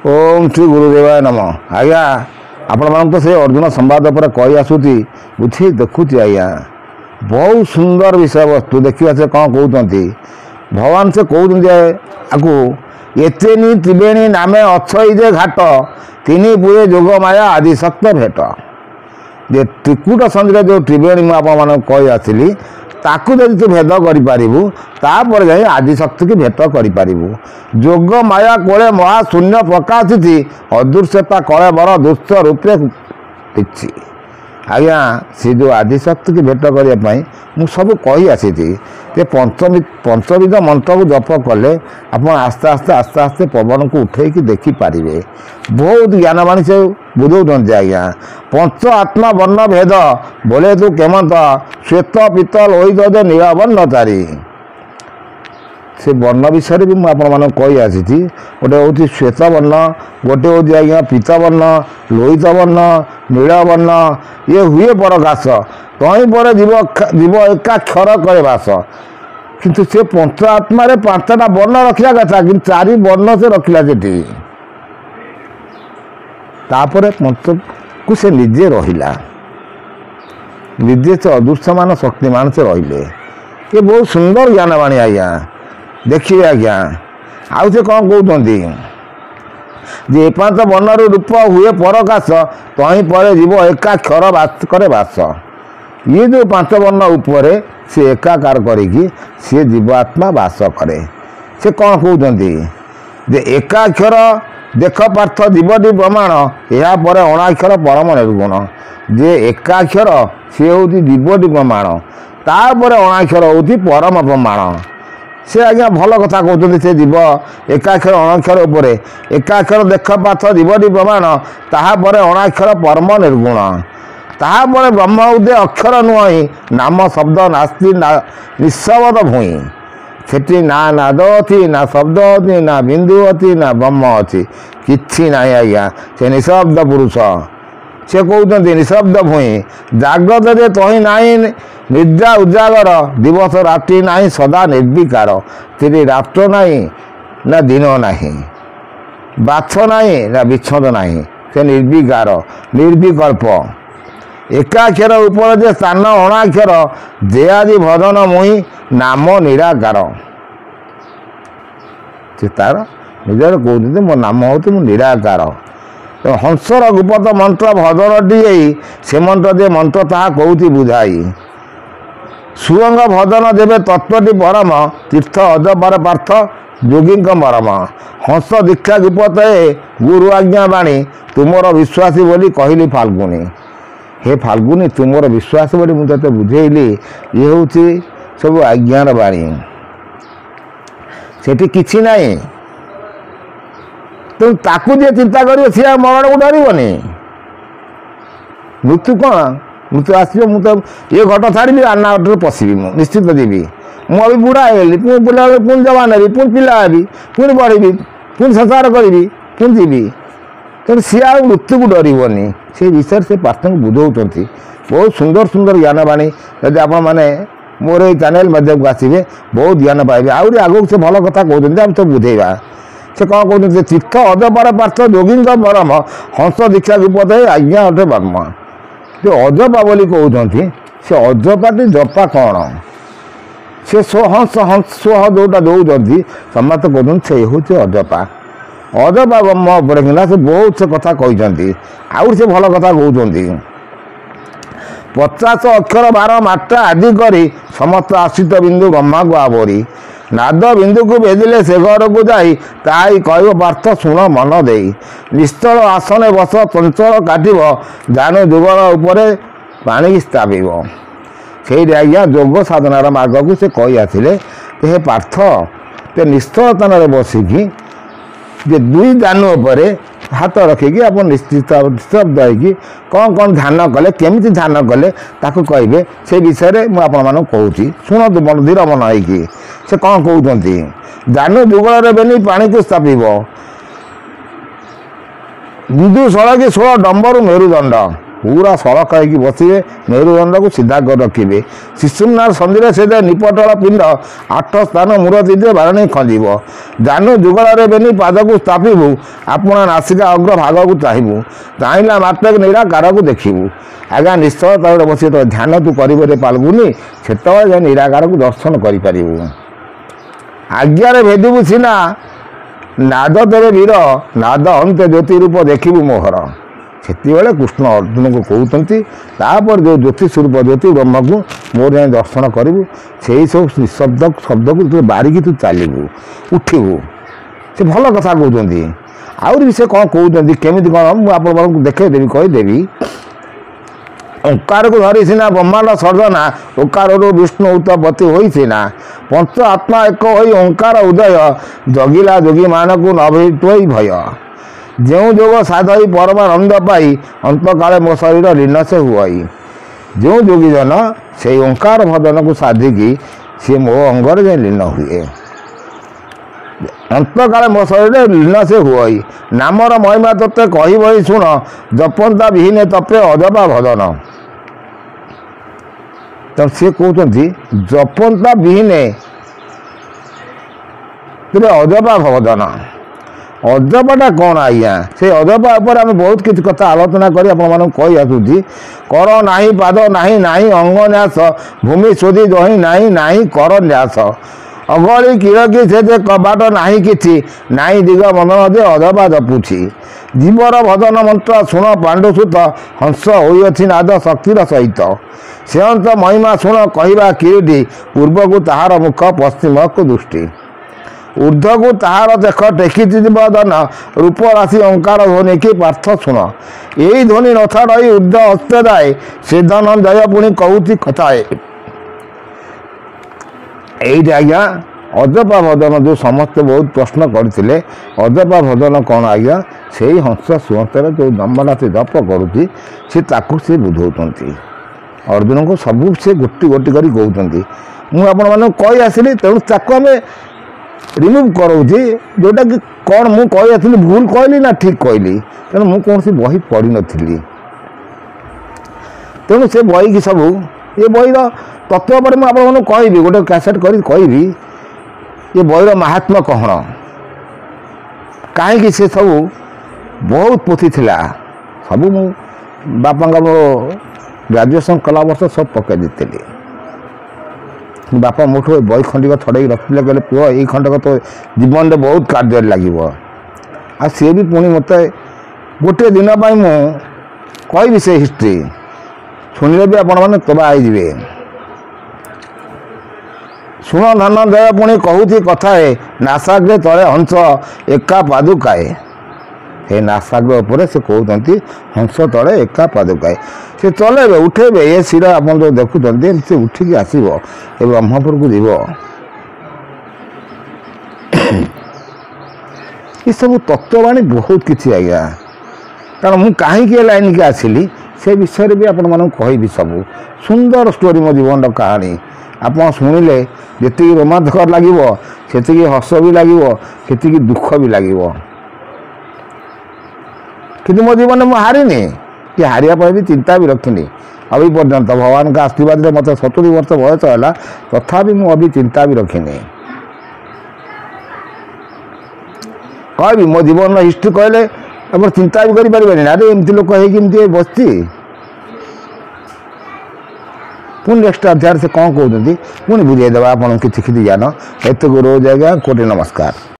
ओम श्री गुरुदेवाय नम आज्ञा आपण मान तो से अर्जुन संवाद पर कही आसुची बुझे देखुची आज्ञा बहुत सुंदर विषय वस्तु देखा से कौन कहते भगवान से कहते आकु एतेनी त्रिवेणी नामे अच्छई जे घाट तीन पुए जोग माया आदि शक्त भेट जे त्रिकुट संजय जो त्रिवेणी मुझे कही आसली ताकू जदि तू भेद कर जाए आदिशक्ति की भेद कर जोग माया कोले महाशून्य प्रकाशित अदृश्यता कले बर दुष्ट रूपे पिछी आज्ञा से जो आदिशक्ति की भेट करने मु सब कही आसी पंचविध मंत्र को जप कले आप आस्ते आस्ते आस्ते आस्ते पवन को उठेकी देखिपारे बहुत ज्ञानवाणी से बुझौं आज्ञा पंच आत्मा वर्ण भेद बोले तू केमत श्वेत पीतल ओद नीलवर्ण चारी से वर्ण विषय भी मुझे कही आसी गोटे हूँ श्वेत वर्ण गोटे हूँ आज्ञा पीत वर्ण लोहित वर्ण नीलवर्ण ये हुए परकाश कहीं पर जीव एका क्षर करे बास किंतु से पंच आत्मा पांचटा वर्ण रखा कथा कि चारि वर्ण से रखला से तापर पंच को से निजे रहिला निजे से अदृश्यमान शक्तिमान से रहिले ये बहुत सुंदर ज्ञानवाणी आज्ञा देखिए आज्ञा आउ से कौन कहते जे पांच वर्ण रूप हुए परकाश कहीं पर जीव एका क्षर बास करे बास ये जो पांच वर्ण उपर से एकाकार करी सी जीवात्मा बास करे से कौन कहते जे एकाक्षर देख पार्थ जीवटी प्रमाण या पर अणाक्षर परम निर्गुण जे एकाक्षर सी हूँ जीवटी प्रमाण तापर अणाक्षर हूँ परम प्रमाण से आज्ञा भल कथा कहते से जीव एकाक्षर अणाक्षर उपर एकाक्षर देख पार्थ जीवटी प्रमाण तापर अणाक्षर परम निर्गुण तापर ब्रह्म उदे अक्षर नुह नाम शब्द नास्ति निशब्द भूई सेठी ना नाद अच्छी ना शब्द अच्छी ना बिंदु अच्छी ना ब्रह्म अच्छी कि ना आज्ञा से निशब्द पुरुष से कहते निशब्द भूई जाग्रत जे तही ना निद्रा उजागर दिवस रात्रि ना सदा निर्विकार तेरी रात्र ना ना दिन ना बाछ ना ना विच्छद ना से निर्विकार निर्विकल्प एकाक्षर उपर जे स्थान अणाक्षर जे आदि भजन मुही नाम निराकार से तार निजर कहते मो नाम हूँ मु निराकार तो हंसर गुपत मंत्र भजन टी से मंत्र जे मंत्र ताहा कहती बुझाई सुरंग भजन देवे तत्वटी परम तीर्थ अजपर पार्थ योगी मरम हंस दीक्षा गुपत गुरु आज्ञा बाणी तुमर विश्वासी बोली कहली फाल्गुनी हे फाल्गुनी तुमर विश्वास बोली मुझे बुझेली ये हूँ सब आज्ञार बाणी सेठी किछि नहीं तुम ताकू जे चिंता करियो सी मरण को डरबनी मृत्यु कौन मृत्यु आसो मुझे ये घट छाड़ी आना घटे पशि निश्चित जीवी मुझे बुढ़ा होली पुणी बुला पुणी जवान हेबी पुणी पिला हेबी पुणी बढ़ी पुणी संसार करी पुणी जीवी तेणु सी आ मृत्यु को डरबनी से विषय से पार्थ को बुझाऊँ बहुत सुंदर सुंदर ज्ञानवाणी यदि आप मोर ये चैनल माध्यम को आसवे बहुत ज्ञान पाइबे आहरी आगक से भल कथा कहते आम तो बुझेगा से कौन कहते तीर्थ अजपर पार्थ योगी मरम हंस दीक्षा गुपत आज्ञा अटे ब्रह्म जो अजपा बोली कहते से अजपाटी जपा कौन से स्वहंस हंस स्व जोटा दौरान समस्त कहते से हूँ अजपा अजपा ब्रह्म पड़े से बहुत से कथा कहते आउर से भल कथा कहते 50 अक्षर 12 मात्रा आदि करी समस्त आश्रित बिंदु ब्रह्मा को आवरी नाद बिंदु को भेदिले से घर को जाई ताई कह पार्थ शुण मन दे निश्चल आसन बस चंचल काटब जान जुगल उपर पाणी स्थापिब से आज्ञा जोग साधनार मार्ग को से कही आसिले हे पार्थ ते निश्चल स्थान बसिकी जे दुई जानु उपर हाथ रखिकी आप निश्चित निस्तब्ध होगी कौन कौन ध्यान कले केमी ध्यान कले ताकू कहे से विषय मुझे कहूँ शुणु धीर मन होगी से कौन कहते जानु जुगल बेनी पानी को स्थापिब बिंदु 16 कि 16 डंबर मेरुदंड पूरा सड़क होगी बसवे मेरुदंड को सीधा कर रखिए शिशुनाथ सन्धि से निपटल पिंड 8 स्थान मूर्ति दे बारणी खंजब जानू जुगल बेनी पाद को स्थापू आपण नासिका अग्र भाग को चाहबू चाहला मात्र निराकार को देखू आज्ञा निश्चय तौर बस ध्यान तू कर पालगुनी से निराकार को दर्शन कर आज्ञारे भेदबू सीना नाद तेरे वीर नाद अंत ज्योति रूप देखू मोहर से कृष्ण अर्जुन को कहते जो ज्योति स्वरूप ज्योति ब्रह्म को मोर जाए दर्शन करूँ से सब शब्द शब्द को बारिकी तू चलू उठू से भल कथा कहते आउरी भी से कौन कहते केमी कौन मुझे देखदेवी कहीदेवी ओंकार को धरी सीना ब्रह्मांड सर्जना ओंकार विष्णु उत्पत्ति होना पंच आत्मा एक हो ओंकार उदय जगिला जोगी मान को नभित भय जो जोग साधई परमानंद पाई अंत काले मो शरीर लीन से हुई जो जोगी जन से ओंकार भजन को साधिकी सी मो अंगर जे लीन हुए अंत काले मो शरीर लीन से हुई नामर महिमा तत्ते कही बही शुण जपंता विहीने तपे अजपा भजन तो सी कहते जपंता विहीने तेरे अजपा भजन अजपाटा कौन आज्ञा से अजपा उपर आम बहुत किसी कथा आलोचना कर कही आसूँ कर नाही पाद नाही नाही अंग न्यास भूमि शोधी दही नाही नाही कर न्यास अगली किरकी से कबाट नाही किछि नाही दिग बंधन दे अजपा जपुछि जीवर भजन मंत्र शुण पांडुसुत हंस होइअछि नाद शक्तिर सहित से अंत महिमा शुण कहवा किरीटी पूर्व को ताहार मुख पश्चिम को दृष्टि ऊर्ध को ताहार देख टेकी दन रूप राशि ओंकार ध्वनि की पार्थ शुण यही ध्वनि नथा रही ऊर्ध हस्ते दाए से धन जय पुणी कहूँ कथाए यही आज्ञा अजपा भजन जो समस्त बहुत प्रश्न करते अजपा भजन कौन आज्ञा से ही हंस सुहंतर जो नंबरा से जप करुँच से बुझाऊँ अर्जुन को सबू से गोटी गोटी कर कहते मुझे कही आसली तेणु ताक आम रिमुव कराऊँगी जोटा कि कौन मुझे कही आसली भूल कहली ना ठीक कहली तेणु मुझे कौन सी बही पढ़ी नी तेणु से बही की सबू ये बहीर तत्व पर मुझे कहि गोटे कैसेट कर कहि ये बहीर महात्मा कौन कहीं से सब बहुत पोथी थिला सबू मु बापा मो ग्रेजुएशन कला वर्ष सब पकई देती बापा मोठू बही खंडिक छड़े रखते कहले पुओ ये खंडक तो जीवन में बहुत कार्य लगे आ सी भी पुणी मत गोटे दिन कहि से हिस्ट्री शुणिले भी आपण मैंने तबा आईजे शुण धन जय पुणी कहूँ कथाए नासाग्रे तले हंस एका पादुकाए ये नासाग्र उपर से कहते हंस तले एका पादुकाए से चलेबे उठेबे ये शिर आप जो देखुं से उठिकी आसब ए ब्रह्मपुर को जीव ये सब तत्ववाणी बहुत किसी आज्ञा कारण मुझे कहीं लाइन के आसिली से विषय भी आपण कहि सब सुंदर स्टोरी मो जीवन कहानी आप शुणिले जी रोमांचकर लगे से हस भी लगे से दुख भी लगे कि मो जीवन में हारिनी कि हारिया भी चिंता भी रखनी अभी पर्यंत भगवान का आशीर्वाद मत 70 वर्ष बयस है तथापि मुझे अभी चिंता भी रखनी कह मो जीवन हिस्ट्री कहले अब चिंता भी करें ना अरे एमती लोक होमती बसती पुणी नेक्स्ट अध्याय से कौन कहते पुणी बुझेदेवा आप किसी जान एत गुरु जगह कोटि नमस्कार।